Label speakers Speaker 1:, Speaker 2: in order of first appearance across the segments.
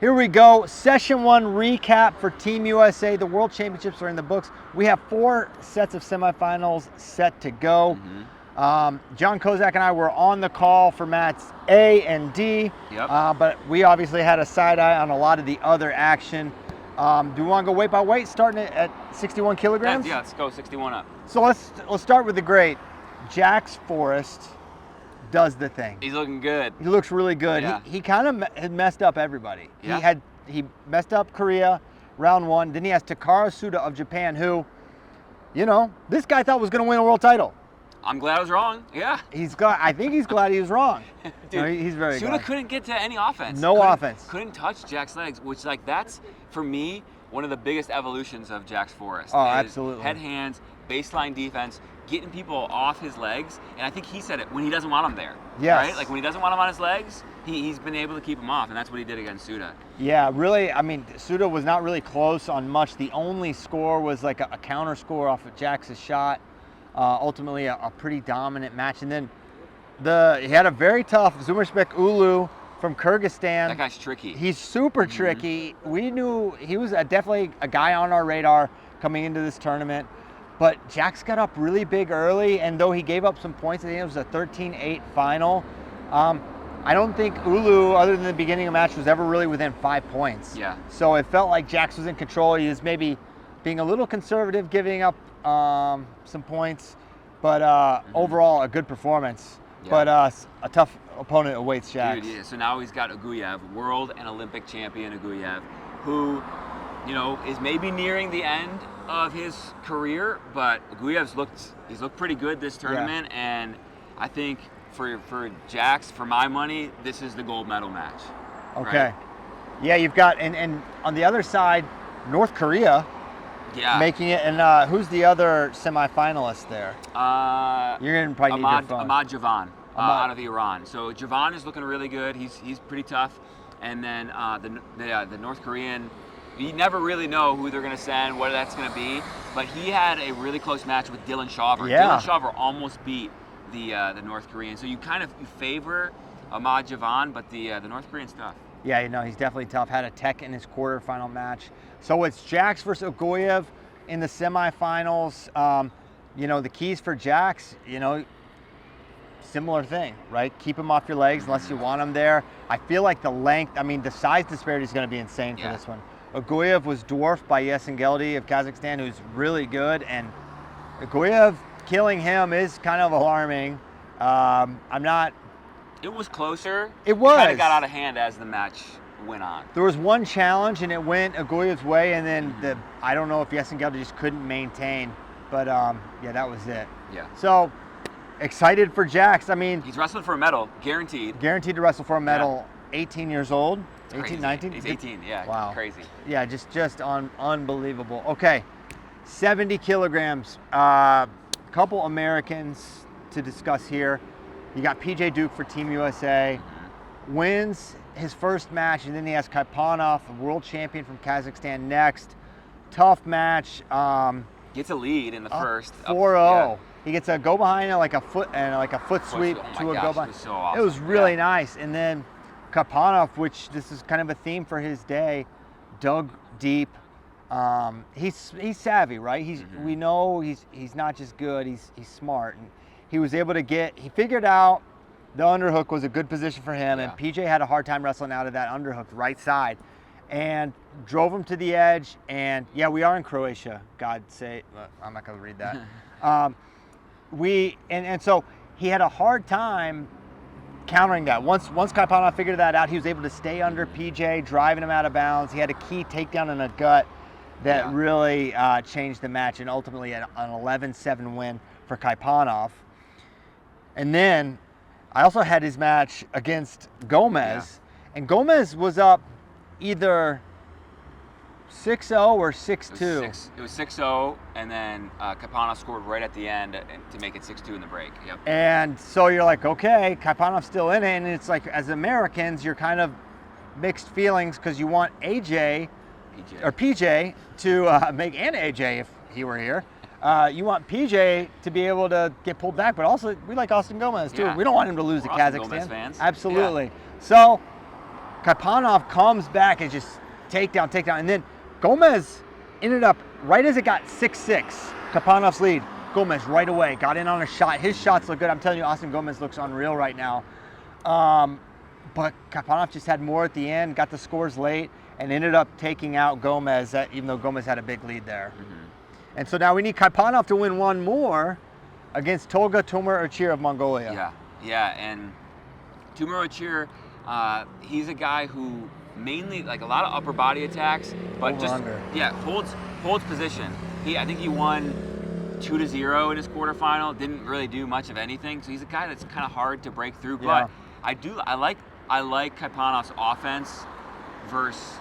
Speaker 1: Here we go. Session 1 recap for Team USA. The World Championships are in the books. We have 4 sets of semifinals set to go. John Kozak and I were on the call for mats A and D, but we obviously had a side eye on a lot of the other action. Do we want to go weight by weight, starting it at 61 kilograms?
Speaker 2: Yeah, let's go 61 up.
Speaker 1: So let's start with the great. Jax Forrest does the thing.
Speaker 2: He's looking good.
Speaker 1: He looks really good.
Speaker 2: Yeah.
Speaker 1: He kind of had messed up everybody.
Speaker 2: Yeah.
Speaker 1: He messed up Korea, round 1. Then he has Takara Suda of Japan, who, you know, this guy thought was going to win a world title.
Speaker 2: I'm glad I was wrong. Yeah.
Speaker 1: I think he's glad he was wrong.
Speaker 2: Dude,
Speaker 1: no, he's very
Speaker 2: Suda
Speaker 1: glad.
Speaker 2: couldn't get to any offense.
Speaker 1: No offense.
Speaker 2: Couldn't touch Jack's legs, which that's for me one of the biggest evolutions of Jax Forrest.
Speaker 1: Oh,
Speaker 2: is
Speaker 1: absolutely.
Speaker 2: Head, hands, baseline defense, getting people off his legs, and I think he said it when he doesn't want them there.
Speaker 1: Yes.
Speaker 2: Right? Like when he doesn't want them on his legs, he's been able to keep them off, and that's what he did against Suda.
Speaker 1: Yeah, really. I mean, Suda was not really close on much. The only score was like a counter score off of Jax's shot. Ultimately, a pretty dominant match. And then he had a very tough Zumurspek Ulu from Kyrgyzstan.
Speaker 2: That guy's tricky.
Speaker 1: He's super tricky. We knew he was definitely a guy on our radar coming into this tournament. But Jax got up really big early, and though he gave up some points, I think it was a 13-8 final. I don't think Ulu, other than the beginning of the match, was ever really within 5 points.
Speaker 2: Yeah.
Speaker 1: So it felt like Jax was in control. He was maybe being a little conservative, giving up some points. But overall, a good performance.
Speaker 2: Yeah.
Speaker 1: But a tough opponent awaits Jax.
Speaker 2: Dude, yeah. So now he's got Aguyev, world and Olympic champion Aguyev, who, you know, is maybe nearing the end of his career, but Aguyev's looked pretty good this tournament, and I think for Jax, for my money, this is the gold medal match.
Speaker 1: Okay.
Speaker 2: Right?
Speaker 1: Yeah, you've got and on the other side, North Korea.
Speaker 2: Yeah.
Speaker 1: Making it, and who's the other semifinalist there? You're gonna probably need your phone.
Speaker 2: Ahmad Javan out of Iran. So Javan is looking really good. He's pretty tough, and then the North Korean. You never really know who they're going to send, what that's going to be, but he had a really close match with Dylan Chauver.
Speaker 1: Yeah.
Speaker 2: Dylan Chauver almost beat the North Korean. So you favor Ahmad Javan, but the North Korean's tough.
Speaker 1: Yeah, you know, he's definitely tough. Had a tech in his quarterfinal match. So it's Jax versus Aguyev in the semifinals. You know, the keys for Jax, you know, similar thing, right? Keep him off your legs unless you want him there. I feel like the length, I mean, the size disparity is going to be insane for this one. Aguyev was dwarfed by Yesengeldi of Kazakhstan, who's really good, and Aguyev killing him is kind of alarming.
Speaker 2: It was closer.
Speaker 1: It was.
Speaker 2: Kind of got out of hand as the match went on.
Speaker 1: There was one challenge, and it went Aguyev's way, and then I don't know if Yesengeldi just couldn't maintain, but yeah, that was it.
Speaker 2: Yeah.
Speaker 1: So excited for Jax. I mean,
Speaker 2: he's wrestling for a medal, guaranteed.
Speaker 1: Guaranteed to wrestle for a medal.
Speaker 2: Yeah.
Speaker 1: 18 years old. 18, 19?
Speaker 2: He's 18, yeah.
Speaker 1: Wow.
Speaker 2: Crazy.
Speaker 1: Yeah, just unbelievable. Okay, 70 kilograms. Couple Americans to discuss here. You got PJ Duke for Team USA. Wins his first match, and then he has Kaipanov, the world champion from Kazakhstan, next. Tough match.
Speaker 2: Gets a lead in the first.
Speaker 1: 4-0.
Speaker 2: Yeah.
Speaker 1: He gets a go behind, like a foot sweep to a go behind.
Speaker 2: It was so awesome.
Speaker 1: It was really nice. And then Kapanov, which this is kind of a theme for his day, dug deep. He's savvy, right? We know he's not just good, he's smart. And he was able to he figured out the underhook was a good position for him, and PJ had a hard time wrestling out of that underhook, right side, and drove him to the edge. And yeah, we are in Croatia, God say, I'm not gonna read that. So he had a hard time countering that. Once Kaipanov figured that out, he was able to stay under PJ, driving him out of bounds. He had a key takedown in a gut that really changed the match, and ultimately an 11-7 win for Kaipanov. And then I also had his match against Gomez, and Gomez was up either 6-0 or 6-2.
Speaker 2: It was 6-0, and then Kaipanov scored right at the end to make it 6-2 in the break. Yep.
Speaker 1: And so you're like, okay, Kaipanov's still in it, and it's like, as Americans, you're kind of mixed feelings because you want PJ to make, and AJ if he were here, you want PJ to be able to get pulled back, but also we like Austin Gomez too.
Speaker 2: Yeah.
Speaker 1: We don't want him to lose to
Speaker 2: Austin
Speaker 1: Kazakhstan.
Speaker 2: Gomez fans.
Speaker 1: Absolutely. Yeah. So Kaipanov comes back and just takedown, and then Gomez ended up, right as it got 6-6, Kaipanov's lead, Gomez right away got in on a shot. His shots look good. I'm telling you, Austin Gomez looks unreal right now. But Kaipanov just had more at the end, got the scores late, and ended up taking out Gomez, even though Gomez had a big lead there. And so now we need Kaipanov to win one more against Tolga Tomir-Ochir of Mongolia.
Speaker 2: Yeah, and Tomir-Ochir, he's a guy who mainly, like, a lot of upper body attacks, but holds position. I think he won 2-0 in his quarterfinal, didn't really do much of anything. So he's a guy that's kind of hard to break through. But I like Kaipanov's offense versus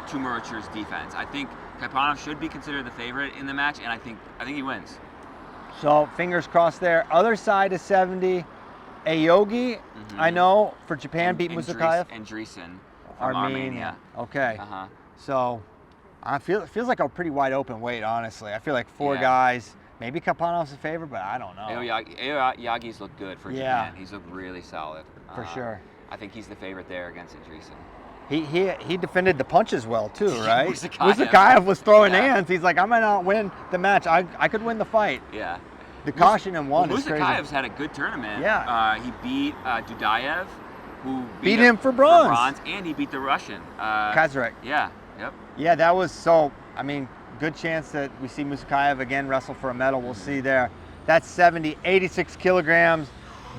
Speaker 2: Tomir-Ochir's defense. I think Kaipanov should be considered the favorite in the match, and I think he wins.
Speaker 1: So fingers crossed there. Other side of 70, Aogi, I know, for Japan, beat Musakayev.
Speaker 2: And Dreesen from Armenia.
Speaker 1: Okay. So it feels like a pretty wide open weight, honestly. I feel like four guys. Maybe Kaipanov's a favorite, but I don't know.
Speaker 2: Yagi's looked good for Japan. He's looked really solid.
Speaker 1: For sure.
Speaker 2: I think he's the favorite there against Dreesen.
Speaker 1: He defended the punches well too, right? Musakayev was throwing hands. He's like, I might not win the match. I could win the fight.
Speaker 2: Yeah.
Speaker 1: The caution in one is crazy.
Speaker 2: Musakayev's had a good tournament.
Speaker 1: Yeah.
Speaker 2: He beat Dudayev, who
Speaker 1: beat him for bronze.
Speaker 2: And he beat the Russian.
Speaker 1: Kozak.
Speaker 2: Yeah. Yep.
Speaker 1: Yeah, that was so. I mean, good chance that we see Musakayev again wrestle for a medal. We'll see there. That's 70, 86 kilograms.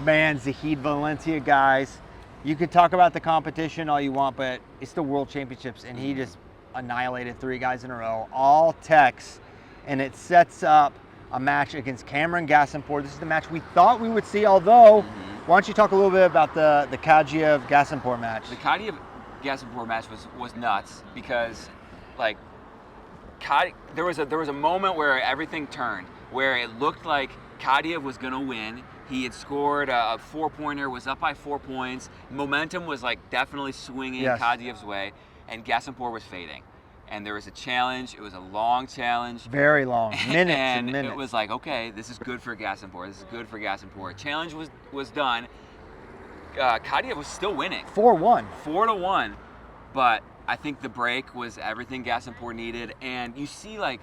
Speaker 1: Man, Zahid Valencia, guys. You could talk about the competition all you want, but it's the World Championships, and he just annihilated 3 guys in a row, all techs, and it sets up a match against Cameron Gasimpour. This is the match we thought we would see, although, why don't you talk a little bit about the Kadjiev-Gasimpour match?
Speaker 2: The Kadjiev-Gasimpour match was nuts because, like, there was a moment where everything turned, where it looked like Kadjiev was going to win. He had scored a 4-pointer, was up by 4 points. Momentum was, like, definitely swinging Kadjiev's way, and Gasimpour was fading. And there was a challenge. It was a long challenge.
Speaker 1: Very long, minutes and minutes.
Speaker 2: It was like, okay, this is good for Gasimpour. This is good for Gasimpour. Challenge was done. Kadjiev was still winning.
Speaker 1: 4-1.
Speaker 2: 4-1. But I think the break was everything Gasimpour needed. And you see, like,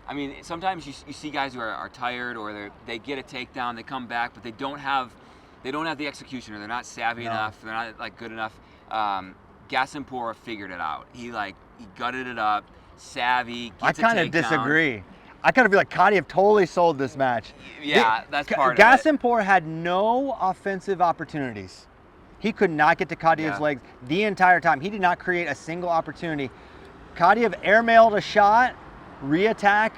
Speaker 2: I mean, sometimes you see guys who are tired, or they get a takedown, they come back, but they don't have the execution, or they're not savvy enough, they're not, like, good enough. Gasimpour figured it out. He gutted it up, savvy.
Speaker 1: I kind of disagree. I kind of feel like Kadjiev totally sold this match.
Speaker 2: Yeah, that's part of it.
Speaker 1: Gasimpour had no offensive opportunities. He could not get to Kadjiev's legs the entire time. He did not create a single opportunity. Kadjiev airmailed a shot, reattack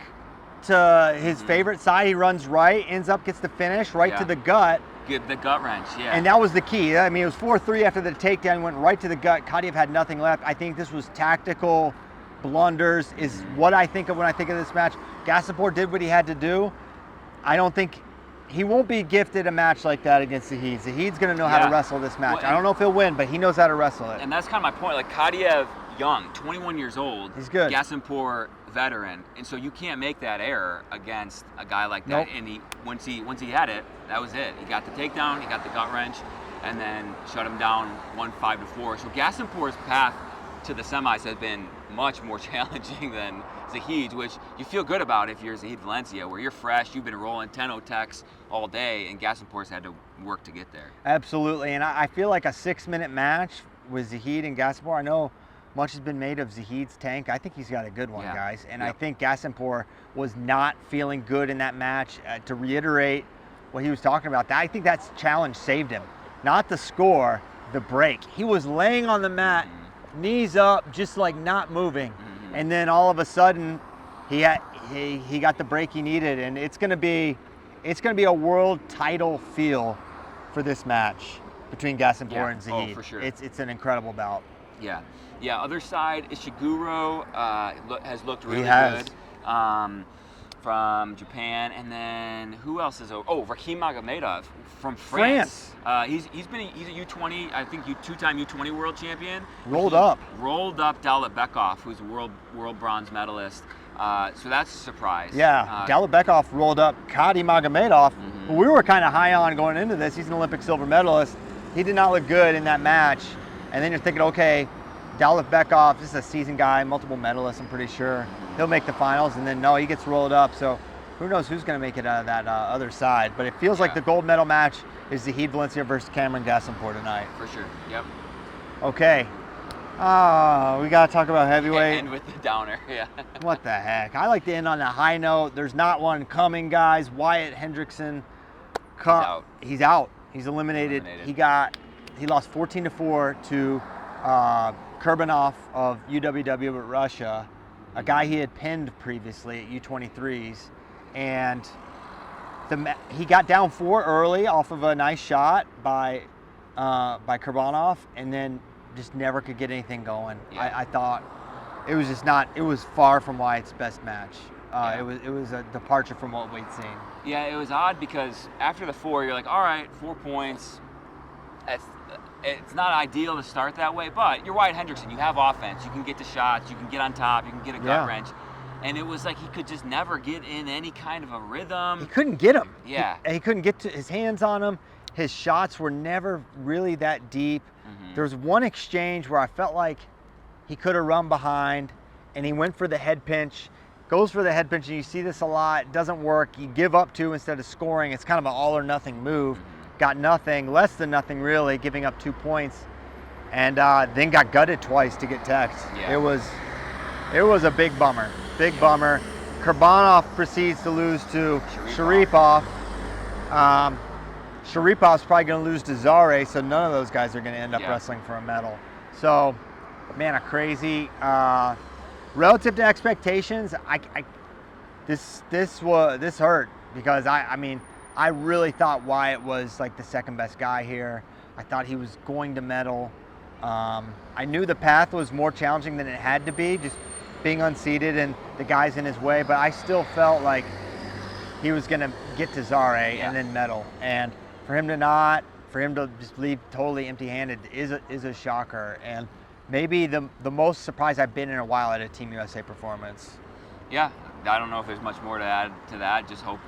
Speaker 1: to his favorite side. He runs right, ends up, gets the finish right to the gut.
Speaker 2: Get the gut wrench,
Speaker 1: And that was the key. I mean, it was 4-3 after the takedown, went right to the gut. Kadjiev had nothing left. I think this was tactical blunders is what I think of when I think of this match. Gasimpour did what he had to do. I don't think he won't be gifted a match like that against Zahid. Zahid's going to know how to wrestle this match. I don't know if he'll win, but he knows how to wrestle it.
Speaker 2: And that's kind of my point. Like, Kadjiev, young, 21 years old.
Speaker 1: He's good.
Speaker 2: Gasimpour, veteran, and so you can't make that error against a guy like that. And once he had it, that was it. He got the takedown, he got the gut wrench, and then shut him down 5-4. So Gasimpour's path to the semis has been much more challenging than Zahid's, which you feel good about if you're Zahid Valencia, where you're fresh, you've been rolling 10-0 techs all day, and Gasimpour's had to work to get there.
Speaker 1: Absolutely, and I feel like a 6-minute match with Zahid and Gasimpour. I know much has been made of Zahid's tank. I think he's got a good one, guys. And I think Gasimpour was not feeling good in that match. To reiterate what he was talking about, I think that challenge saved him. Not the score, the break. He was laying on the mat, knees up, just like not moving. And then all of a sudden, he got the break he needed. And it's gonna be a world title feel for this match between Gasimpour and Zahid.
Speaker 2: Oh, for sure.
Speaker 1: It's an incredible bout.
Speaker 2: Yeah, other side, Ishiguro has looked really good from Japan. And then who else is over? Oh, Rakhim Magomedov from France. He's a U20, I think two-time U20 world champion.
Speaker 1: Rolled up
Speaker 2: Dalibekov, who's a world bronze medalist. So that's a surprise.
Speaker 1: Yeah, Dalibekov rolled up Kadi Magomedov, who we were kind of high on going into this. He's an Olympic silver medalist. He did not look good in that match. And then you're thinking, okay, Dalif Bekov, this is a seasoned guy, multiple medalist, I'm pretty sure. He'll make the finals, and then no, he gets rolled up. So who knows who's going to make it out of that other side. But it feels like the gold medal match is Zahid Valencia versus Cameron Davenport tonight.
Speaker 2: For sure, yep.
Speaker 1: Okay. We got to talk about heavyweight.
Speaker 2: End with the downer, yeah.
Speaker 1: What the heck? I like to end on a high note. There's not one coming, guys. Wyatt Hendrickson. He's out. He's eliminated. He lost 14-4 to Kurbanov of UWW at Russia, a guy he had pinned previously at U23s, and he got down 4 early off of a nice shot by Kurbanov, and then just never could get anything going. Yeah. I thought it was just not. It was far from Wyatt's best match. It was a departure from what we'd seen.
Speaker 2: Yeah, it was odd because after the 4, you're like, all right, 4 points. It's not ideal to start that way, but you're Wyatt Hendrickson. You have offense. You can get to shots. You can get on top. You can get a gut wrench. And it was like he could just never get in any kind of a rhythm.
Speaker 1: He couldn't get him.
Speaker 2: Yeah.
Speaker 1: He couldn't get his hands on him. His shots were never really that deep. Mm-hmm. There was one exchange where I felt like he could have run behind, and he went for the head pinch. Goes for the head pinch, and you see this a lot. It doesn't work. You give up 2 instead of scoring. It's kind of an all or nothing move. Mm-hmm. Got nothing, less than nothing really, giving up 2 points, and then got gutted twice to get teched. Yeah. It was a big bummer. Big bummer. Kurbanov proceeds to lose to Sharipov. Sharipov's probably going to lose to Zare, so none of those guys are going to end up wrestling for a medal. So, man, a crazy. Relative to expectations, this hurt because I really thought Wyatt was like the second best guy here. I thought he was going to medal. I knew the path was more challenging than it had to be, just being unseated and the guys in his way, but I still felt like he was going to get to Zare and then medal. And for him to just leave totally empty-handed is a shocker. And maybe the most surprised I've been in a while at a Team USA performance. Yeah,
Speaker 2: I don't know if there's much more to add to that. Just hope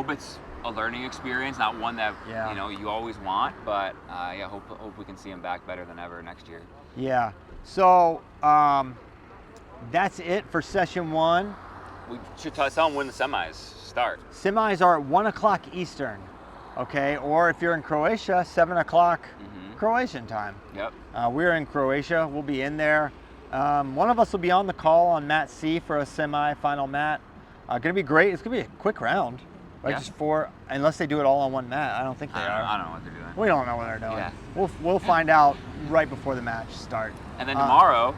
Speaker 2: it's a learning experience, not one that you always want, but hope we can see him back better than ever next year.
Speaker 1: Yeah. So that's it for session 1.
Speaker 2: We should tell them when the semis start.
Speaker 1: Semis are at 1 o'clock Eastern, okay? Or if you're in Croatia, 7 o'clock Croatian time.
Speaker 2: Yep.
Speaker 1: We're in Croatia. We'll be in there. One of us will be on the call on mat C for a semi-final mat. Going to be great. It's going to be a quick round. Right, just 4, unless they do it all on one mat. I don't think they are.
Speaker 2: I don't know what they're doing.
Speaker 1: We don't know what they're doing.
Speaker 2: Yeah.
Speaker 1: We'll find out right before the match start.
Speaker 2: And then tomorrow,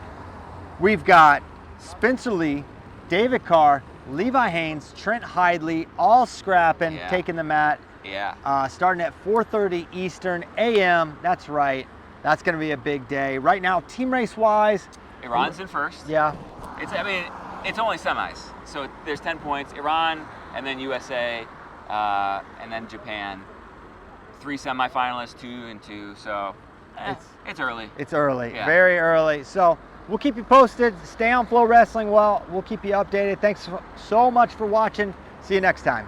Speaker 1: we've got Spencer Lee, David Carr, Levi Haynes, Trent Hidley, all scrapping, taking the mat.
Speaker 2: Yeah.
Speaker 1: Starting at 4:30 Eastern a.m. That's right. That's going to be a big day. Right now, team race wise,
Speaker 2: Iran's in first.
Speaker 1: Yeah.
Speaker 2: It's only semis, so there's 10 points. Iran, and then USA, and then Japan. 3 semifinalists, 2 and 2. So it's early.
Speaker 1: It's early, very early. So we'll keep you posted. Stay on FloWrestling. We'll keep you updated. Thanks so much for watching. See you next time.